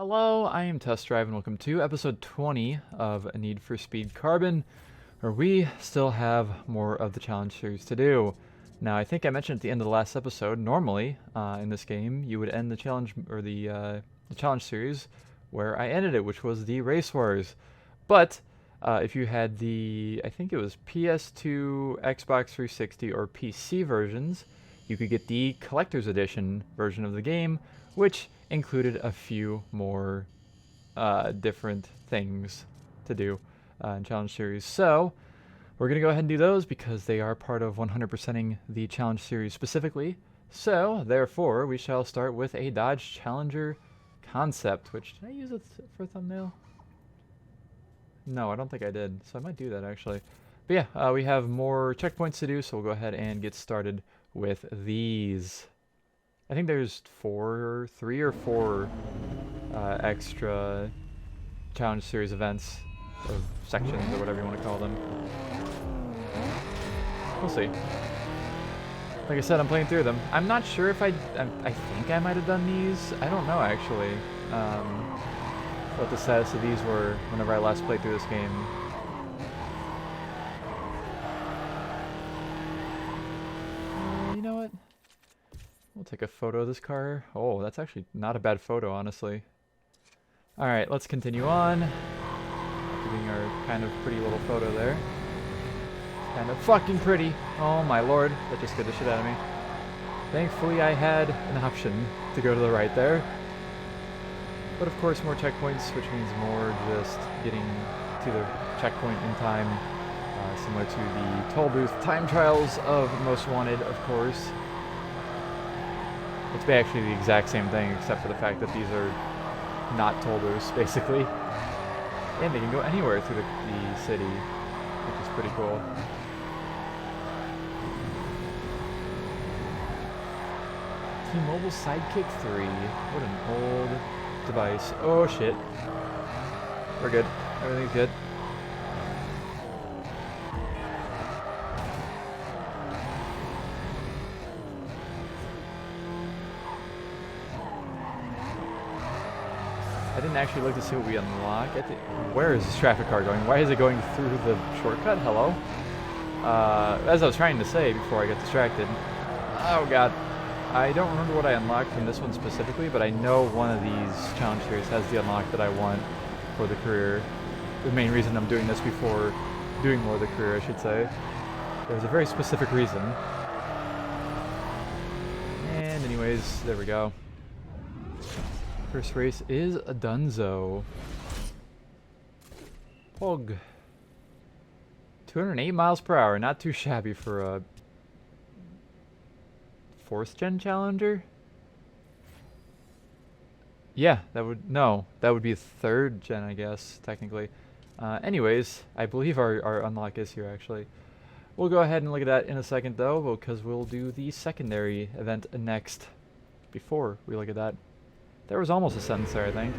Hello, I am Test Drive and welcome to episode 20 of Need for Speed Carbon, where we still have more of the challenge series to do. Now, I think I mentioned at the end of the last episode, normally in this game, you would end the challenge or the challenge series where I ended it, which was the Race Wars. But if you had the, I think it was PS2, Xbox 360, or PC versions, you could get the Collector's Edition version of the game, which included a few more different things to do in challenge series. So we're going to go ahead and do those because they are part of 100%ing the challenge series specifically. So therefore, we shall start with a Dodge Challenger concept, which, did I use it for a thumbnail? No, I don't think I did, so I might do that actually. But yeah, we have more checkpoints to do, so we'll go ahead and get started with these. I think there's three or four extra challenge series events, or sections, or whatever you want to call them. We'll see. Like I said, I'm playing through them. I'm not sure if I think I might have done these. I don't know actually what the status of these were whenever I last played through this game. You know what? We'll take a photo of this car. Oh, that's actually not a bad photo, honestly. Alright, let's continue on. Giving our kind of pretty little photo there. Kind of fucking pretty. Oh my lord, that just scared the shit out of me. Thankfully I had an option to go to the right there. But of course more checkpoints, which means more just getting to the checkpoint in time. Similar to the toll booth time trials of Most Wanted, of course. It's actually the exact same thing, except for the fact that these are not toll booths, basically. And they can go anywhere through the city, which is pretty cool. T-Mobile Sidekick 3. What an old device. Oh shit. We're good. Everything's good. I didn't actually look to see what we unlock. Where is this traffic car going? Why is it going through the shortcut? Hello? As I was trying to say before I got distracted. Oh god. I don't remember what I unlocked from this one specifically, but I know one of these challenge series has the unlock that I want for the career. The main reason I'm doing this before doing more of the career, I should say. There's a very specific reason. And anyways, there we go. First race is a Dunzo. Pog. 208 miles per hour, not too shabby for a 4th gen Challenger? Yeah, that would be 3rd gen, I guess, technically. Anyways, I believe our unlock is here actually. We'll go ahead and look at that in a second though, because we'll do the secondary event next before we look at that. There was almost a sentence there, I think.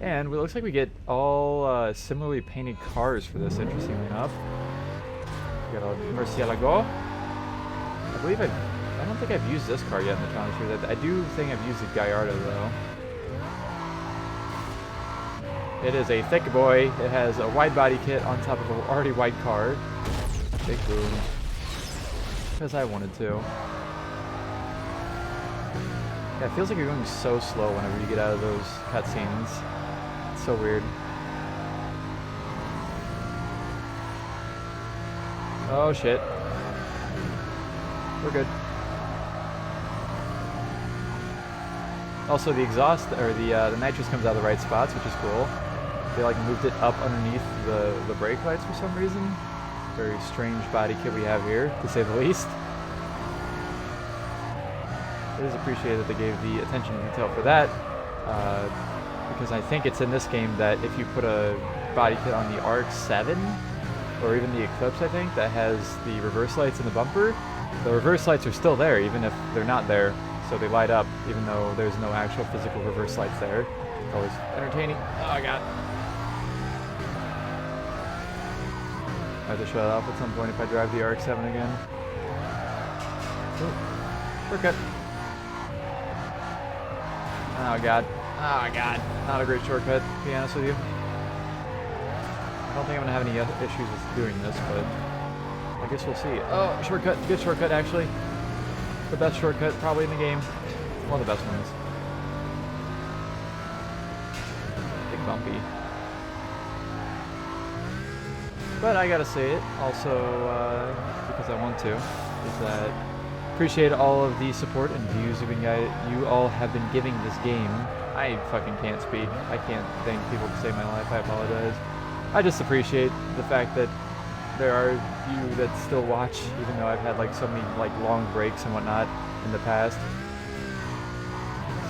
And it looks like we get all similarly painted cars for this, interestingly enough. We got a Murcielago. I don't think I've used this car yet in the challenge series. I do think I've used the Gallardo though. It is a thick boy. It has a wide body kit on top of an already wide car. Big boom. Because I wanted to. Yeah, it feels like you're going so slow whenever you get out of those cutscenes. It's so weird. Oh shit. We're good. Also, the exhaust, or the nitrous comes out of the right spots, which is cool. They like moved it up underneath the brake lights for some reason. Very strange body kit we have here, to say the least. It is appreciated that they gave the attention to detail for that, because I think it's in this game that if you put a body kit on the RX-7, or even the Eclipse, I think, that has the reverse lights in the bumper, the reverse lights are still there, even if they're not there. So they light up, even though there's no actual physical reverse lights there. It's always entertaining. Oh god. I have to shut it off at some point if I drive the RX-7 again. Shortcut. Oh god. Oh god, not a great shortcut, to be honest with you. I don't think I'm gonna have any issues with doing this, but I guess we'll see. Oh, shortcut, good shortcut actually. The best shortcut probably in the game. One of the best ones. Big bumpy. But I gotta say it also because I want to, is that appreciate all of the support and views you all have been giving this game. I fucking can't speak. I can't thank people to save my life. I apologize. I just appreciate the fact that there are you that still watch, even though I've had like so many like long breaks and whatnot in the past.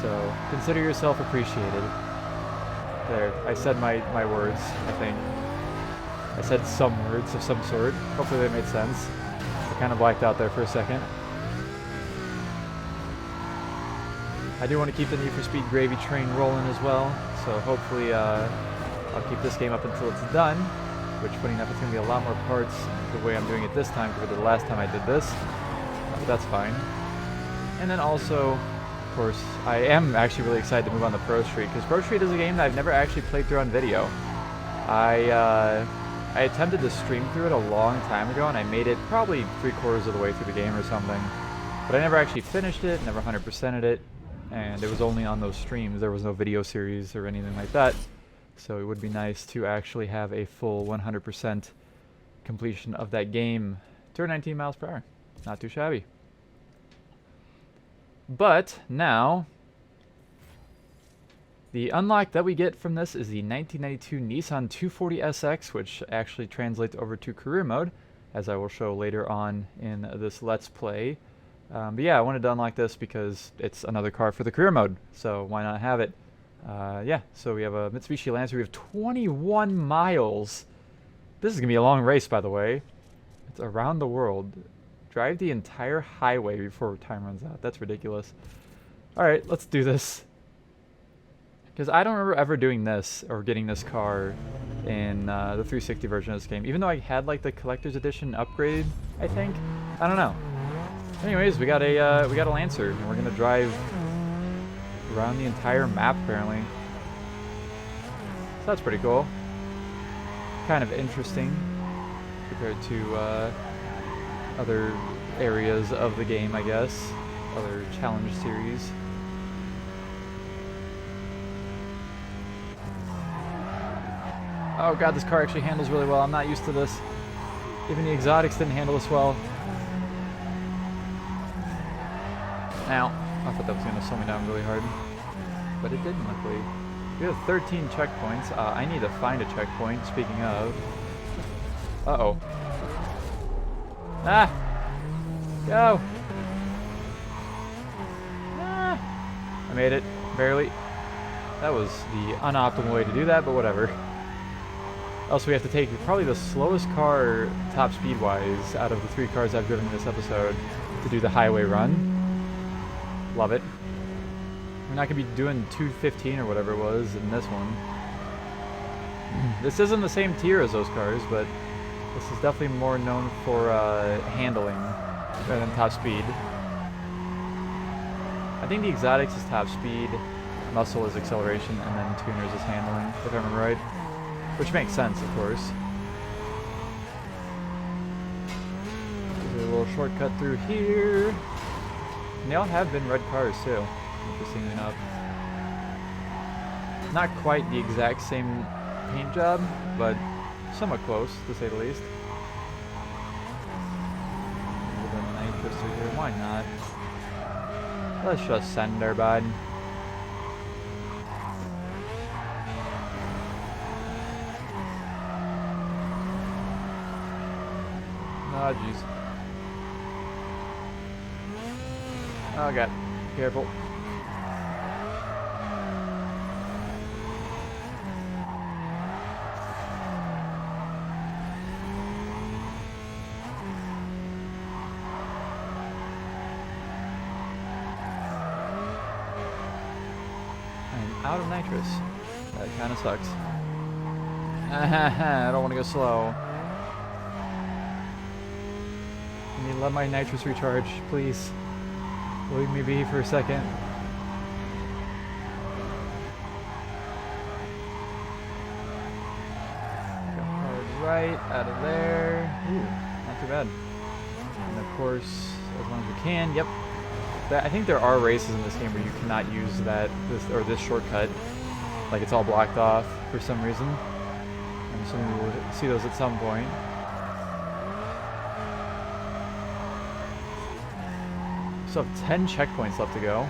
So consider yourself appreciated. There, I said my words, I think. I said some words of some sort. Hopefully they made sense. I kind of blacked out there for a second. I do want to keep the Need for Speed gravy train rolling as well, so hopefully I'll keep this game up until it's done, which funny enough it's going to be a lot more parts the way I'm doing it this time compared to the last time I did this, but that's fine. And then also, of course, I am actually really excited to move on to Pro Street, because Pro Street is a game that I've never actually played through on video. I attempted to stream through it a long time ago, and I made it probably 3/4 of the way through the game or something. But I never actually finished it, never 100%ed it, and it was only on those streams. There was no video series or anything like that. So it would be nice to actually have a full 100% completion of that game. 219 miles per hour. Not too shabby. But now, the unlock that we get from this is the 1992 Nissan 240SX, which actually translates over to career mode, as I will show later on in this Let's Play. But yeah, I wanted to unlock this because it's another car for the career mode, so why not have it? Yeah, so we have a Mitsubishi Lancer. We have 21 miles. This is going to be a long race, by the way. It's around the world. Drive the entire highway before time runs out. That's ridiculous. Alright, let's do this. Because I don't remember ever doing this, or getting this car in the 360 version of this game. Even though I had like the collector's edition upgrade, I think. I don't know. Anyways, we got a Lancer, and we're gonna drive around the entire map apparently. So that's pretty cool. Kind of interesting compared to other areas of the game, I guess. Other challenge series. Oh god, this car actually handles really well. I'm not used to this. Even the exotics didn't handle this well. Ow. I thought that was going to slow me down really hard. But it didn't, luckily. We have 13 checkpoints. I need to find a checkpoint, speaking of. Uh-oh. Ah! Go! Ah! I made it. Barely. That was the unoptimal way to do that, but whatever. Also, we have to take probably the slowest car, top speed-wise, out of the 3 cars I've driven in this episode to do the highway run. Love it. We're not going to be doing 215 or whatever it was in this one. This isn't the same tier as those cars, but this is definitely more known for handling rather than top speed. I think the exotics is top speed, muscle is acceleration, and then tuners is handling, if I remember right. Which makes sense, of course. There's a little shortcut through here. And they all have been red cars, too, interestingly enough. Not quite the exact same paint job, but somewhat close, to say the least. A little bit of nitrous through here, why not? Let's just send her, bud. Oh, jeez. Oh, God. Careful. I'm out of nitrous. That kind of sucks. I don't want to go slow. I need to let my nitrous recharge, please. Leave me be for a second. right out of there. Ooh, not too bad. And of course, as long as we can, yep. I think there are races in this game where you cannot use this shortcut. Like it's all blocked off for some reason. I'm assuming we'll see those at some point. We still have 10 checkpoints left to go.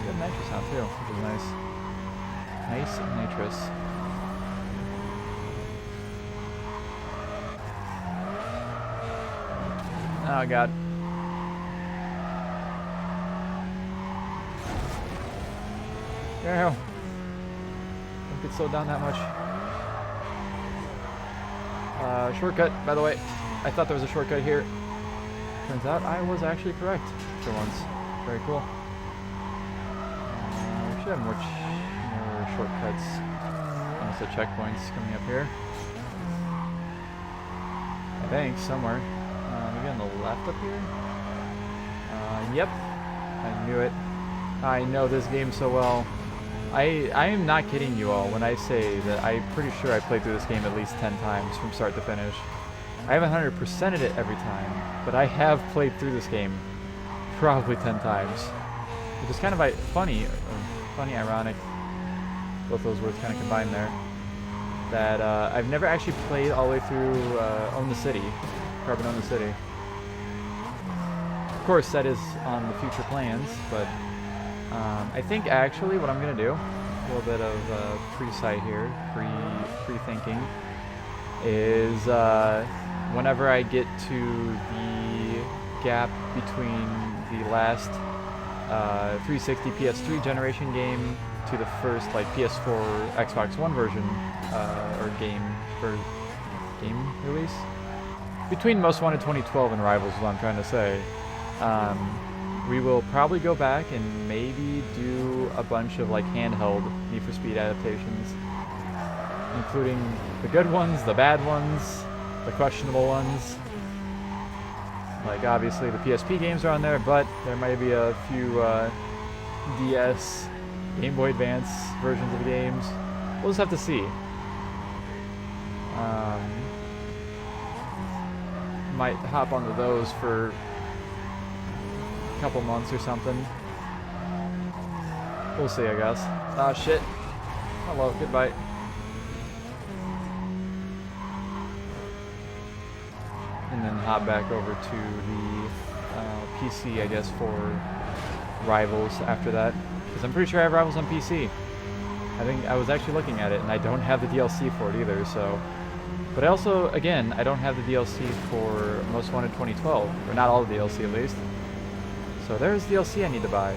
Good nitro sound too, which is nice. Nice nitrous. Oh god. Don't get slowed down that much. Shortcut, by the way. I thought there was a shortcut here. Turns out I was actually correct for once. Very cool. We should have more shortcuts. Almost the checkpoints coming up here. I think, somewhere. Maybe on the left up here? Yep. I knew it. I know this game so well. I am not kidding you all when I say that I'm pretty sure I played through this game at least 10 times from start to finish. I haven't 100%ed it every time, but I have played through this game probably 10 times. Which is kind of funny, ironic, both those words kind of combined there, that I've never actually played all the way through Own the City, Carbon Own the City. Of course, that is on the future plans, but I think actually what I'm going to do, a little bit of pre-sight here, pre-thinking, is whenever I get to the gap between the last 360 PS3 generation game to the first like PS4 Xbox One version or game release, between Most Wanted 2012 and Rivals is what I'm trying to say, we will probably go back and maybe do a bunch of like handheld Need for Speed adaptations, including the good ones, the bad ones, the questionable ones. Like obviously the PSP games are on there, but there might be a few DS, Game Boy Advance versions of the games. We'll just have to see. Might hop onto those for a couple months or something. We'll see, I guess. Ah, shit. Hello, goodbye. And then hop back over to the PC, I guess, for Rivals after that. Because I'm pretty sure I have Rivals on PC. I think I was actually looking at it, and I don't have the DLC for it either, so... But I also, again, I don't have the DLC for Most Wanted 2012. Or not all the DLC, at least. So there's DLC I need to buy.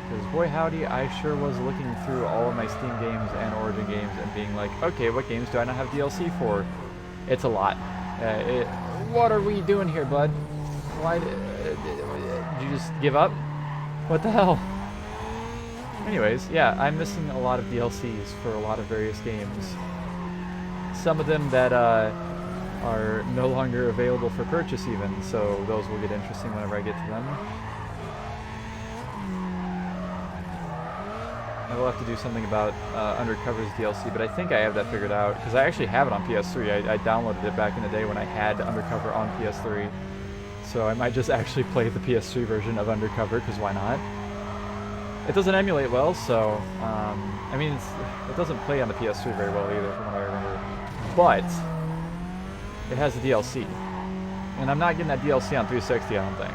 Because boy howdy, I sure was looking through all of my Steam games and Origin games and being like, okay, what games do I not have DLC for? It's a lot. What are we doing here, bud? Why did you just give up? What the hell? Anyways, yeah, I'm missing a lot of DLCs for a lot of various games. Some of them that are no longer available for purchase even, so those will get interesting whenever I get to them. I will have to do something about Undercover's DLC, but I think I have that figured out, because I actually have it on PS3. I downloaded it back in the day when I had Undercover on PS3. So I might just actually play the PS3 version of Undercover, because why not? It doesn't emulate well, so, I mean, it doesn't play on the PS3 very well either, from what I remember. But, it has the DLC. And I'm not getting that DLC on 360, I don't think.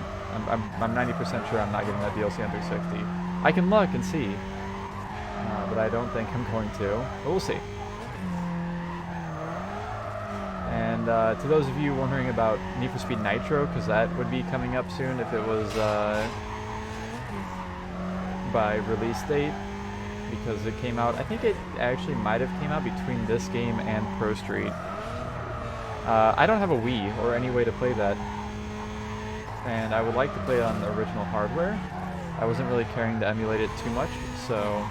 I'm 90% sure I'm not getting that DLC on 360. I can look and see. But I don't think I'm going to. But we'll see. And to those of you wondering about Need for Speed Nitro, because that would be coming up soon if it was by release date, because it came out, I think it actually might have came out between this game and Pro Street. I don't have a Wii or any way to play that, and I would like to play it on the original hardware. I wasn't really caring to emulate it too much, so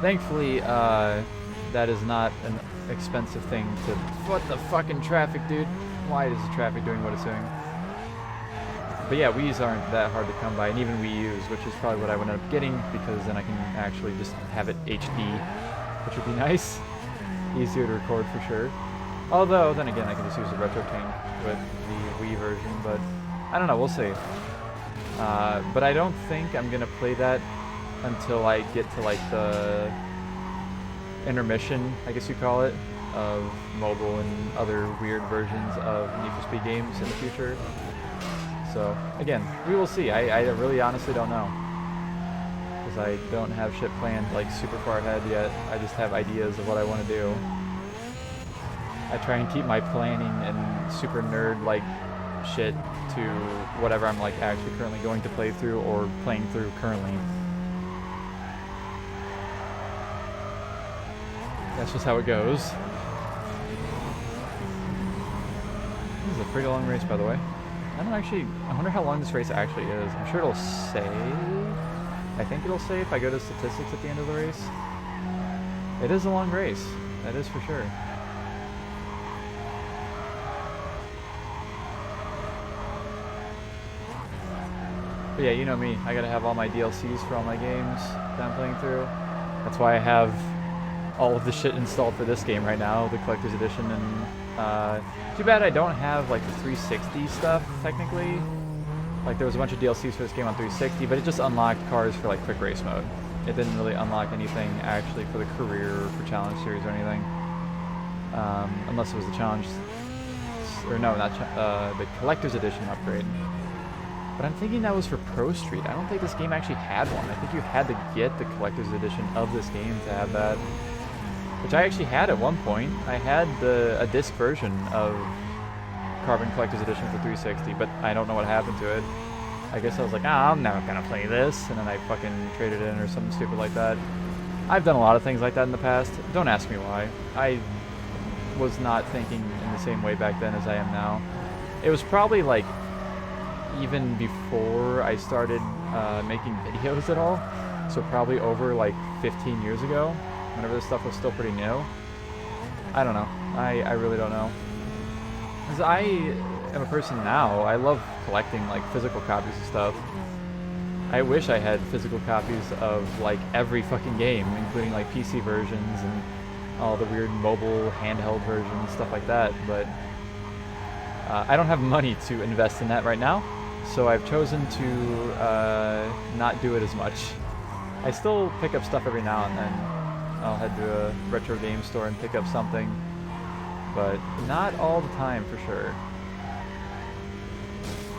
thankfully that is not an expensive thing to... What the fucking traffic, dude? Why is the traffic doing what it's doing? But yeah, Wii's aren't that hard to come by, and even Wii U's, which is probably what I would end up getting, because then I can actually just have it HD which would be nice. Easier to record for sure. Although, then again, I can just use the retro tank with the Wii version, but I don't know, we'll see. But I don't think I'm gonna play that until I get to like the intermission, I guess you call it, of mobile and other weird versions of Need for Speed games in the future. So, again, we will see. I really honestly don't know. Because I don't have shit planned like super far ahead yet. I just have ideas of what I want to do. I try and keep my planning and super nerd like shit to whatever I'm like actually currently going to play through or playing through currently. That's just how it goes. This is a pretty long race, by the way. I wonder how long this race actually is. I'm sure it'll say. I think it'll say if I go to statistics at the end of the race. It is a long race. That is for sure. But yeah, you know me. I gotta have all my DLCs for all my games that I'm playing through. That's why I have all of the shit installed for this game right now, the collector's edition, and too bad I don't have like the 360 stuff technically. Like there was a bunch of DLCs for this game on 360, but it just unlocked cars for like quick race mode. It didn't really unlock anything actually for the career or for challenge series or anything, unless it was the challenge, or no, not the collector's edition upgrade. But I'm thinking that was for Pro Street. I don't think this game actually had one. I think you had to get the collector's edition of this game to have that. Which I actually had at one point. I had a disc version of Carbon Collector's Edition for 360, but I don't know what happened to it. I guess I was like, I'm never gonna play this, and then I fucking traded it in or something stupid like that. I've done a lot of things like that in the past. Don't ask me why. I was not thinking in the same way back then as I am now. It was probably like even before I started making videos at all, so probably over like 15 years ago, whenever this stuff was still pretty new. I don't know. I really don't know. Because I am a person now, I love collecting like physical copies of stuff. I wish I had physical copies of like every fucking game, including like PC versions and all the weird mobile handheld versions, stuff like that, but I don't have money to invest in that right now, so I've chosen to not do it as much. I still pick up stuff every now and then. I'll head to a retro game store and pick up something, but not all the time for sure.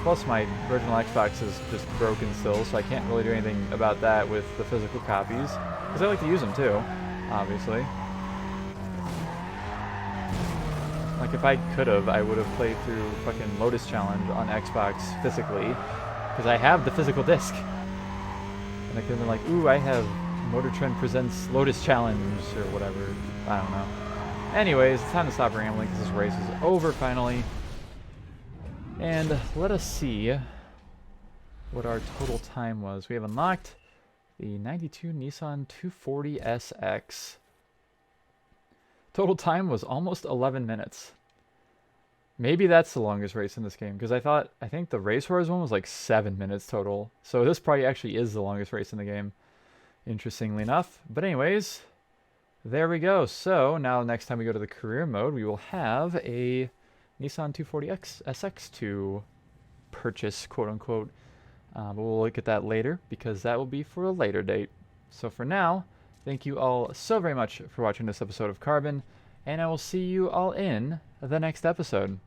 Plus my original Xbox is just broken still, so I can't really do anything about that with the physical copies, because I like to use them too, obviously. Like if I could've, I would've played through fucking Lotus Challenge on Xbox physically, because I have the physical disc. And I could've been like, ooh, I have Motor Trend Presents Lotus Challenge, or whatever. I don't know. Anyways, it's time to stop rambling, because this race is over finally. And let us see what our total time was. We have unlocked the 92 Nissan 240 SX. Total time was almost 11 minutes. Maybe that's the longest race in this game, because I think the Race Wars one was like 7 minutes total. So this probably actually is the longest race in the game, interestingly enough. But anyways, there we go. So now next time we go to the career mode, we will have a Nissan 240 SX to purchase, quote unquote. But we'll look at that later, because that will be for a later date. So for now, thank you all so very much for watching this episode of Carbon, and I will see you all in the next episode.